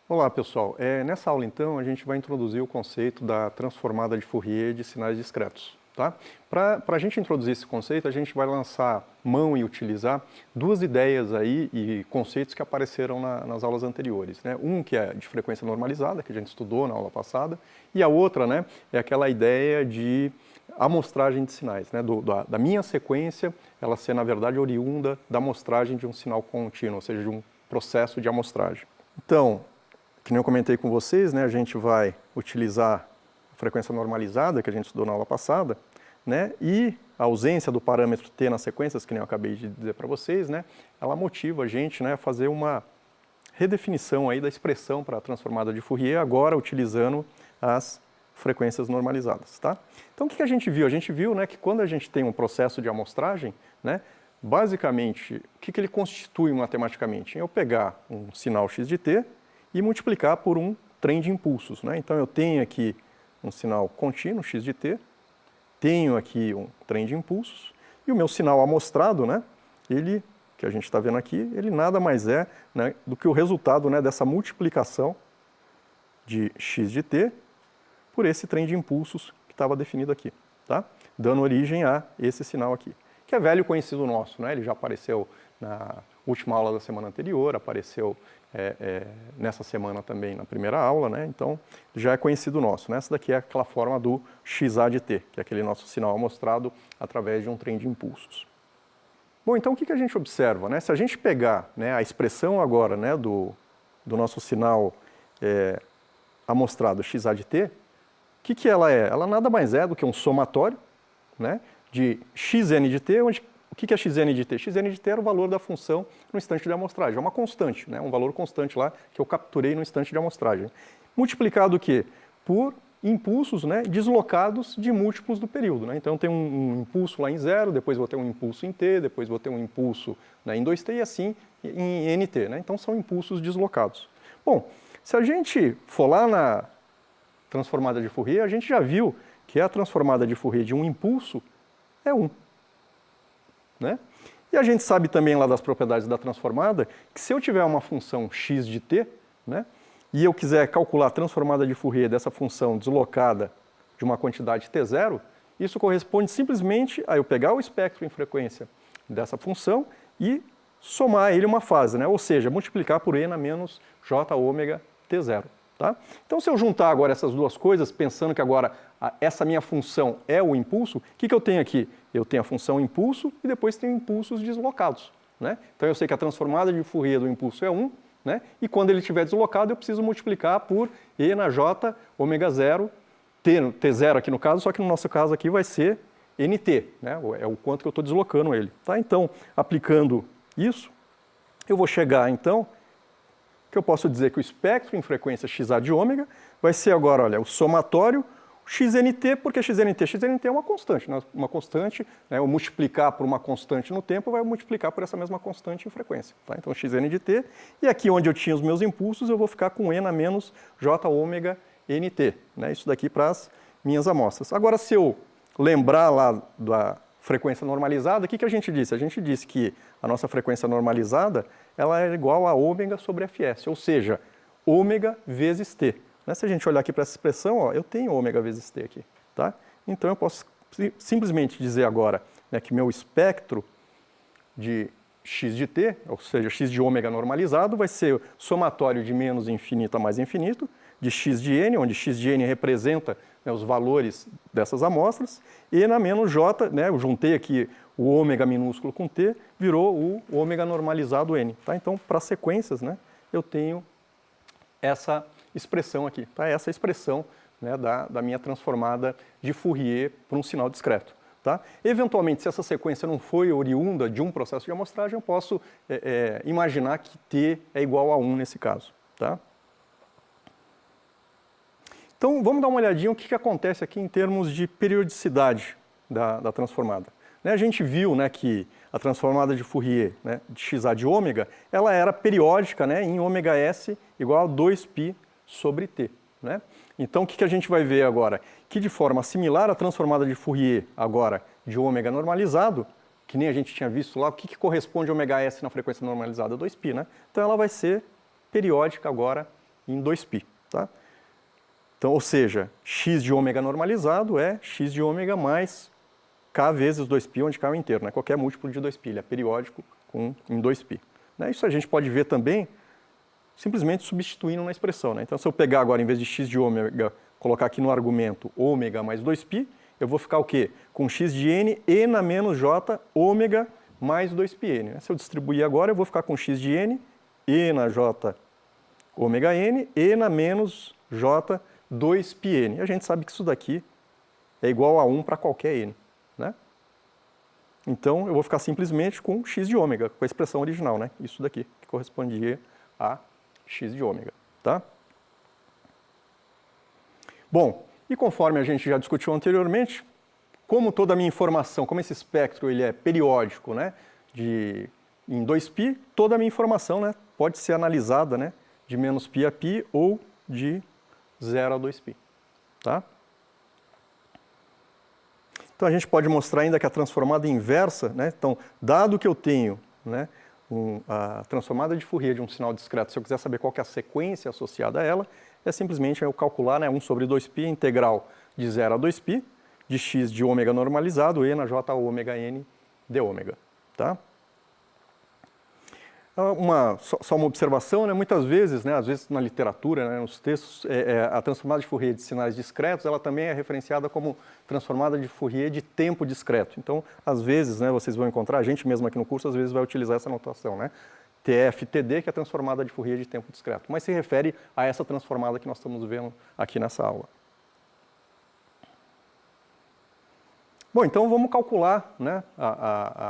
Olá pessoal, nessa aula então a gente vai introduzir o conceito da transformada de Fourier de sinais discretos. Tá? Para a gente introduzir esse conceito, a gente vai lançar mão e utilizar duas ideias aí e conceitos que apareceram nas aulas anteriores. Né? Um que é de frequência normalizada, que a gente estudou na aula passada, e a outra, né, é aquela ideia de amostragem de sinais, né? Da minha sequência, ela ser na verdade oriunda da amostragem de um sinal contínuo, ou seja, de um processo de amostragem. Então, que nem eu comentei com vocês, né, a gente vai utilizar a frequência normalizada, que a gente estudou na aula passada, né, e a ausência do parâmetro t nas sequências, que nem eu acabei de dizer para vocês, né, ela motiva a gente, né, a fazer uma redefinição aí da expressão para a transformada de Fourier, agora utilizando as frequências normalizadas. Tá? Então, o que a gente viu? A gente viu, né, que quando a gente tem um processo de amostragem, né, basicamente, o que ele constitui matematicamente? Eu pegar um sinal x de t e multiplicar por um trem de impulsos. Né? Então, eu tenho aqui um sinal contínuo, x de t, tenho aqui um trem de impulsos, e o meu sinal amostrado, né, ele, que a gente está vendo aqui, ele nada mais é, né, do que o resultado, né, dessa multiplicação de x de t por esse trem de impulsos que estava definido aqui, tá? Dando origem a esse sinal aqui, que é velho conhecido nosso, né? Ele já apareceu na última aula da semana anterior, apareceu nessa semana também na primeira aula, né? Então já é conhecido nosso, né? Essa daqui é aquela forma do xa de t, que é aquele nosso sinal amostrado através de um trem de impulsos. Bom, então o que a gente observa, né? Se a gente pegar, né, a expressão agora, né, do nosso sinal amostrado xa de t, o que ela é? Ela nada mais é do que um somatório, né, de xn de t, onde o que é xn de t? Xn de t era o valor da função no instante de amostragem. É uma constante, né? Um valor constante lá que eu capturei no instante de amostragem. Multiplicado o quê? Por impulsos, né, deslocados de múltiplos do período. Né? Então tem um impulso lá em 0, depois vou ter um impulso em t, depois vou ter um impulso, né, em 2t e assim em nt. Né? Então são impulsos deslocados. Bom, se a gente for lá na transformada de Fourier, a gente já viu que a transformada de Fourier de um impulso é 1. Né? E a gente sabe também lá das propriedades da transformada que se eu tiver uma função x de t, né, e eu quiser calcular a transformada de Fourier dessa função deslocada de uma quantidade t0, isso corresponde simplesmente a eu pegar o espectro em frequência dessa função e somar ele uma fase, né? Ou seja, multiplicar por n menos j ômega t0. Tá? Então, se eu juntar agora essas duas coisas, pensando que agora essa minha função é o impulso, o que eu tenho aqui? Eu tenho a função impulso e depois tenho impulsos deslocados. Né? Então, eu sei que a transformada de Fourier do impulso é 1, né? E quando ele estiver deslocado, eu preciso multiplicar por e na j ômega 0, t0 aqui no caso, só que no nosso caso aqui vai ser nt, né? É o quanto que eu estou deslocando ele. Tá? Então, aplicando isso, eu vou chegar, então, que eu posso dizer que o espectro em frequência xa de ômega vai ser agora, olha, o somatório xnt, porque xnt é uma constante, né? Uma constante, né? Eu multiplicar por uma constante no tempo vai multiplicar por essa mesma constante em frequência. Tá? Então, xn de t, e aqui onde eu tinha os meus impulsos, eu vou ficar com n menos j ômega nt. Né? Isso daqui para as minhas amostras. Agora, se eu lembrar lá da frequência normalizada, o que a gente disse? A gente disse que a nossa frequência normalizada ela é igual a ômega sobre fs, ou seja, ômega vezes t. Né? Se a gente olhar aqui para essa expressão, ó, eu tenho ômega vezes t aqui. Tá? Então eu posso simplesmente dizer agora, né, que meu espectro de x de t, ou seja, x de ômega normalizado, vai ser somatório de menos infinito a mais infinito, de x de n, onde x de n representa, né, os valores dessas amostras, e na menos j, né, eu juntei aqui o ômega minúsculo com t, virou o ômega normalizado n. Tá? Então, para sequências, né, eu tenho essa expressão aqui. Tá? Essa expressão, né, da minha transformada de Fourier para um sinal discreto. Tá? Eventualmente, se essa sequência não foi oriunda de um processo de amostragem, eu posso imaginar que t é igual a 1 nesse caso. Tá? Então, vamos dar uma olhadinha o que acontece aqui em termos de periodicidade da transformada. A gente viu, né, que a transformada de Fourier, né, de xa de ômega, ela era periódica, né, em ômega s igual a 2π sobre t. Né? Então, o que a gente vai ver agora? Que de forma similar à transformada de Fourier agora de ômega normalizado, que nem a gente tinha visto lá, o que corresponde a ômega S na frequência normalizada? 2π, né? Então ela vai ser periódica agora em 2π, tá? Então, ou seja, x de ômega normalizado é x de ômega mais k vezes 2π, onde k é o inteiro, né? Qualquer múltiplo de 2π, ele é periódico em 2π. Né? Isso a gente pode ver também simplesmente substituindo na expressão, né? Então, se eu pegar agora, em vez de x de ômega, colocar aqui no argumento ômega mais 2π, eu vou ficar o quê? Com x de n, e na menos j, ômega mais 2πn. Né? Se eu distribuir agora, eu vou ficar com x de n, e na j, ômega n, e na menos j, 2πn. E a gente sabe que isso daqui é igual a 1 para qualquer n. Né? Então, eu vou ficar simplesmente com x de ômega, com a expressão original, né? Isso daqui, que correspondia a x de ômega. Tá? Bom, e conforme a gente já discutiu anteriormente, como toda a minha informação, como esse espectro ele é periódico, né, em 2π, toda a minha informação, né, pode ser analisada, né, de menos π a π ou de 0 a 2π. Tá? Então a gente pode mostrar ainda que a transformada inversa, né, então, dado que eu tenho, né, a transformada de Fourier de um sinal discreto, se eu quiser saber qual que é a sequência associada a ela, é simplesmente eu calcular, né, 1 sobre 2π, integral de 0 a 2π, de x de ômega normalizado, e na j ômega n de ômega. Tá? Só uma observação, né, muitas vezes, né, às vezes na literatura, né, nos textos, a transformada de Fourier de sinais discretos, ela também é referenciada como transformada de Fourier de tempo discreto. Então, às vezes, né, vocês vão encontrar, a gente mesmo aqui no curso, às vezes vai utilizar essa notação, né? TF-TD, que é a transformada de Fourier de tempo discreto, mas se refere a essa transformada que nós estamos vendo aqui nessa aula. Bom, então vamos calcular, né,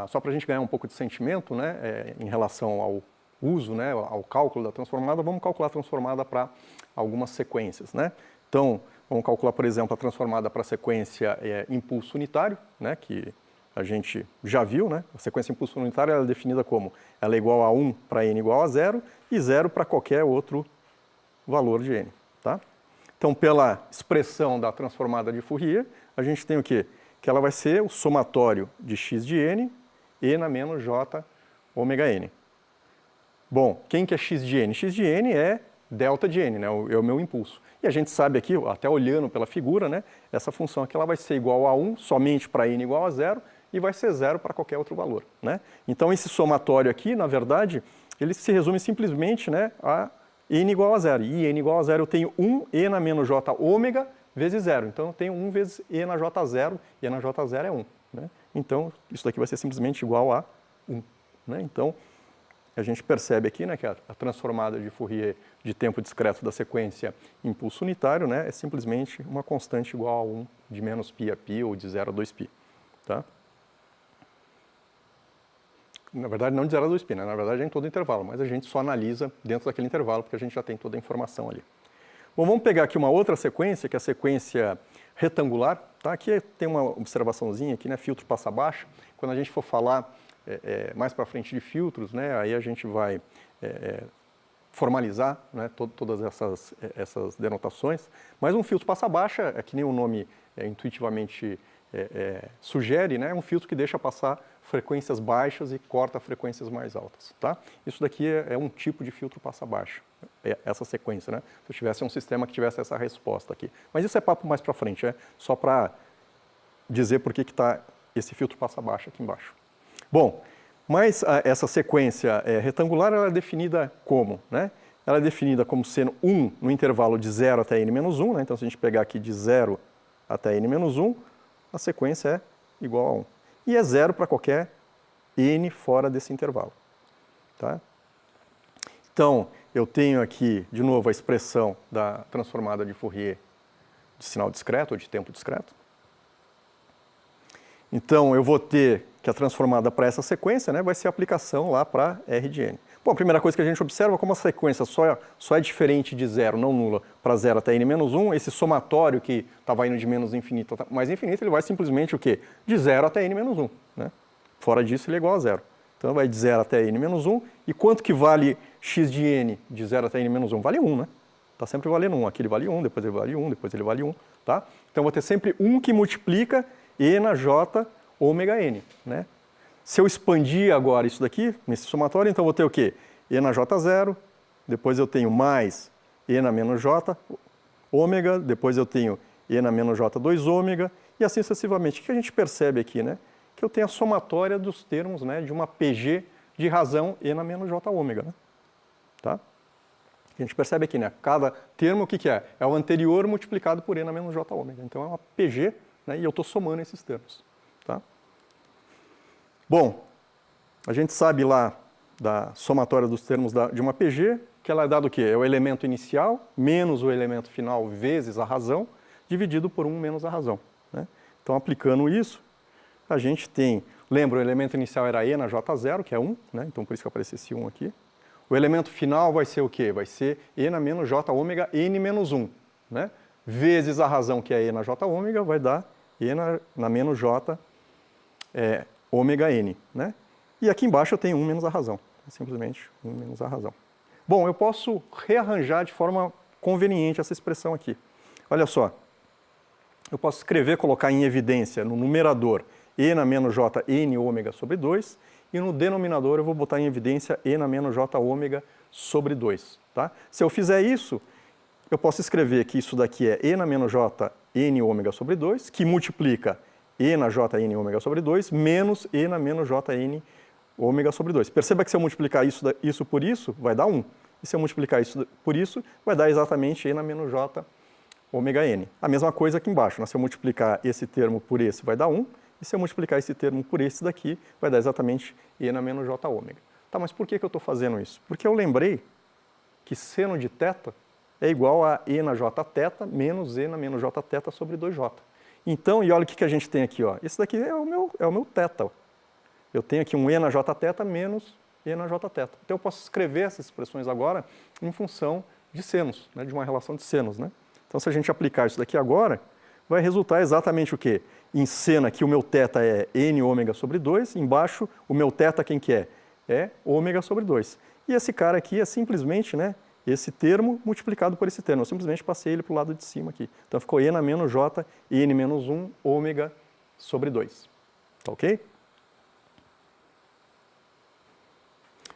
só para a gente ganhar um pouco de sentimento, né, em relação ao uso, né, ao cálculo da transformada, vamos calcular a transformada para algumas sequências. Né? Então, vamos calcular, por exemplo, a transformada para a sequência impulso unitário, né, que a gente já viu, né? A sequência impulso unitário ela é definida como ela é igual a 1 para n igual a 0 e 0 para qualquer outro valor de n. Tá? Então, pela expressão da transformada de Fourier, a gente tem o quê? Que ela vai ser o somatório de x de n, e na menos j ômega n. Bom, quem que é x de n? X de n é delta de n, né? É o meu impulso. E a gente sabe aqui, até olhando pela figura, né, essa função aqui ela vai ser igual a 1 somente para n igual a 0 e vai ser 0 para qualquer outro valor. Né? Então, esse somatório aqui, na verdade, ele se resume simplesmente, né, a n igual a 0. E n igual a 0 eu tenho 1 e na menos j ômega vezes 0. Então, eu tenho 1 vezes e na j0, e na j0 é 1. Né? Então, isso daqui vai ser simplesmente igual a 1. Né? Então, a gente percebe aqui, né, que a transformada de Fourier de tempo discreto da sequência impulso unitário, né, é simplesmente uma constante igual a 1 de menos π a π ou de 0 a 2π. Tá? Na verdade, não de 0 a 2π, né? Na verdade é em todo intervalo, mas a gente só analisa dentro daquele intervalo, porque a gente já tem toda a informação ali. Bom, vamos pegar aqui uma outra sequência, que é a sequência retangular. Tá? Aqui tem uma observaçãozinha, aqui, né? Filtro passa baixa. Quando a gente for falar mais para frente de filtros, né? Aí a gente vai formalizar, né? Todas essas denotações. Mas um filtro passa baixa, é que nem o nome intuitivamente sugere, né? É um filtro que deixa passar frequências baixas e corta frequências mais altas. Tá? Isso daqui é um tipo de filtro passa baixa, essa sequência. Né? Se eu tivesse um sistema que tivesse essa resposta aqui. Mas isso é papo mais para frente, só para dizer por que está esse filtro passa baixa aqui embaixo. Bom, mas essa sequência retangular ela é definida como? Né? Ela é definida como sendo 1 no intervalo de 0 até n-1. Né? Então, se a gente pegar aqui de 0 até n-1, a sequência é igual a 1. E é 0 para qualquer n fora desse intervalo. Tá? Então, eu tenho aqui, de novo, a expressão da transformada de Fourier de sinal discreto, ou de tempo discreto. Então, eu vou ter que a transformada para essa sequência, né, vai ser a aplicação lá para R de n. Bom, a primeira coisa que a gente observa, como a sequência só é diferente de 0, não nula, para 0 até n-1, esse somatório que estava indo de menos infinito a mais infinito, ele vai simplesmente o quê? De 0 até n-1. Né? Fora disso, ele é igual a 0. Então, vai de 0 até n-1. E quanto que vale x de n de 0 até n-1? Vale 1, né? Está sempre valendo 1. Aqui ele vale 1, depois ele vale 1, depois ele vale 1. Tá? Então, eu vou ter sempre 1 que multiplica e na j ômega n, né? Se eu expandir agora isso daqui, nesse somatório, então eu vou ter o quê? E na J0, depois eu tenho mais E na menos J ômega, depois eu tenho E na menos J2 ômega, e assim sucessivamente. O que a gente percebe aqui, né? Que eu tenho a somatória dos termos, né, de uma PG de razão E na menos J ômega, né? Tá? A gente percebe aqui, né? Cada termo, o que que é? É o anterior multiplicado por E na menos J ômega. Então é uma PG, né, e eu estou somando esses termos. Tá? Bom, a gente sabe lá da somatória dos termos de uma PG, que ela é dada o quê? É o elemento inicial menos o elemento final vezes a razão, dividido por 1 menos a razão. Né? Então, aplicando isso, a gente tem... Lembra, o elemento inicial era E na J0, que é 1, né? Então por isso que apareceu esse 1 aqui. O elemento final vai ser o quê? Vai ser E na menos J ômega N menos 1, né? Vezes a razão, que é E na J ômega, vai dar E na menos J ômega N, né? E aqui embaixo eu tenho 1 menos a razão. Simplesmente 1 menos a razão. Bom, eu posso rearranjar de forma conveniente essa expressão aqui. Olha só. Eu posso escrever, colocar em evidência no numerador E na menos J N ômega sobre 2, e no denominador eu vou botar em evidência E na menos J ômega sobre 2. Tá? Se eu fizer isso, eu posso escrever que isso daqui é E na menos J N ômega sobre 2, que multiplica E na J N ômega sobre 2, menos E na menos J N ômega sobre 2. Perceba que se eu multiplicar isso por isso, vai dar 1. E se eu multiplicar isso por isso, vai dar exatamente E na menos J ômega N. A mesma coisa aqui embaixo, né? Se eu multiplicar esse termo por esse, vai dar 1. E se eu multiplicar esse termo por esse daqui, vai dar exatamente E na menos J ômega. Tá, mas por que eu estou fazendo isso? Porque eu lembrei que seno de θ é igual a E na J θ menos E na menos J θ sobre 2J. Então, e olha o que a gente tem aqui, ó. Esse daqui é o meu θ. Ó. Eu tenho aqui um E na J θ menos E na J θ. Então eu posso escrever essas expressões agora em função de senos, né, de uma relação de senos, né? Então se a gente aplicar isso daqui agora, vai resultar exatamente o quê? Em seno aqui o meu θ é N ômega sobre 2, embaixo o meu θ quem que é? É ômega sobre 2. E esse cara aqui é simplesmente, né, esse termo multiplicado por esse termo. Eu simplesmente passei ele para o lado de cima aqui. Então ficou E na menos J, N menos 1, ômega sobre 2. Tá ok?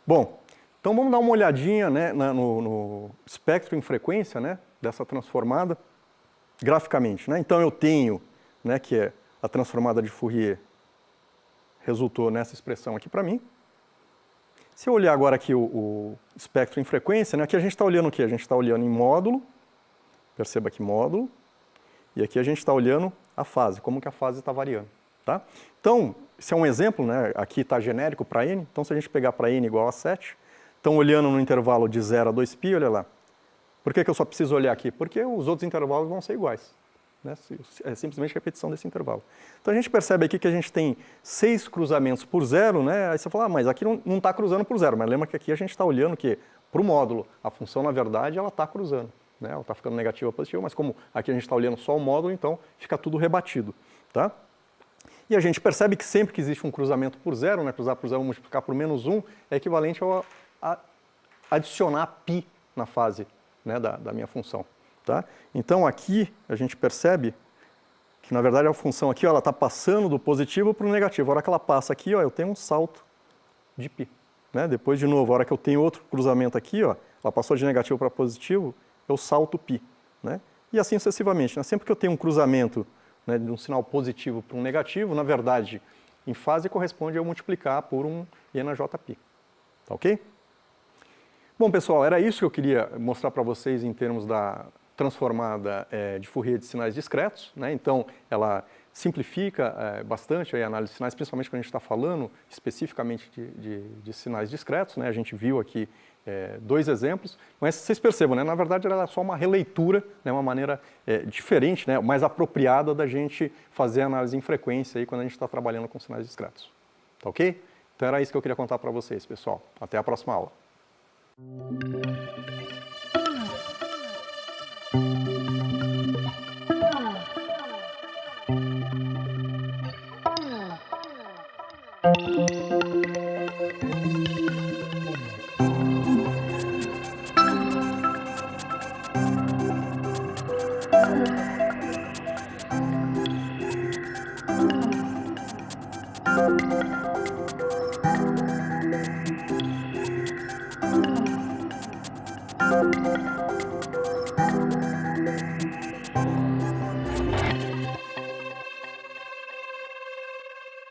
Bom, então vamos dar uma olhadinha, né, no espectro em frequência, né, dessa transformada graficamente. Né? Então eu tenho, né, que é a transformada de Fourier resultou nessa expressão aqui para mim. Se eu olhar agora aqui o espectro em frequência, né, aqui a gente está olhando o quê? A gente está olhando em módulo, perceba aqui módulo, e aqui a gente está olhando a fase, como que a fase está variando. Tá? Então, esse é um exemplo, né? Aqui está genérico para N, então se a gente pegar para N igual a 7, então olhando no intervalo de 0 a 2π, olha lá. Por que eu só preciso olhar aqui? Porque os outros intervalos vão ser iguais. Né? É simplesmente repetição desse intervalo. Então a gente percebe aqui que a gente tem 6 cruzamentos por 0, né? Aí você fala, mas aqui não está cruzando por 0, mas lembra que aqui a gente está olhando para o módulo. A função, na verdade, ela está cruzando. Né? Ela está ficando negativa ou positiva, mas como aqui a gente está olhando só o módulo, então fica tudo rebatido. Tá? E a gente percebe que sempre que existe um cruzamento por 0, né, cruzar por 0 multiplicar por menos 1, é equivalente a adicionar π na fase, né, da minha função. Tá? Então aqui a gente percebe que na verdade a função aqui ó, ela está passando do positivo para o negativo. A hora que ela passa aqui, ó, eu tenho um salto de π. Né? Depois, de novo, a hora que eu tenho outro cruzamento aqui, ó, ela passou de negativo para positivo, eu salto π. Né? E assim sucessivamente. Né? Sempre que eu tenho um cruzamento, né, de um sinal positivo para um negativo, na verdade, em fase corresponde a eu multiplicar por um E na Jπ. Tá ok? Bom, pessoal, era isso que eu queria mostrar para vocês em termos da transformada de Fourier de sinais discretos. Né? Então, ela simplifica bastante a análise de sinais, principalmente quando a gente está falando especificamente de sinais discretos. Né? A gente viu aqui 2 exemplos, mas vocês percebam, né? Na verdade ela é só uma releitura, né? Uma maneira diferente, né? Mais apropriada da gente fazer análise em frequência aí quando a gente está trabalhando com sinais discretos. Tá ok? Então era isso que eu queria contar para vocês, pessoal. Até a próxima aula.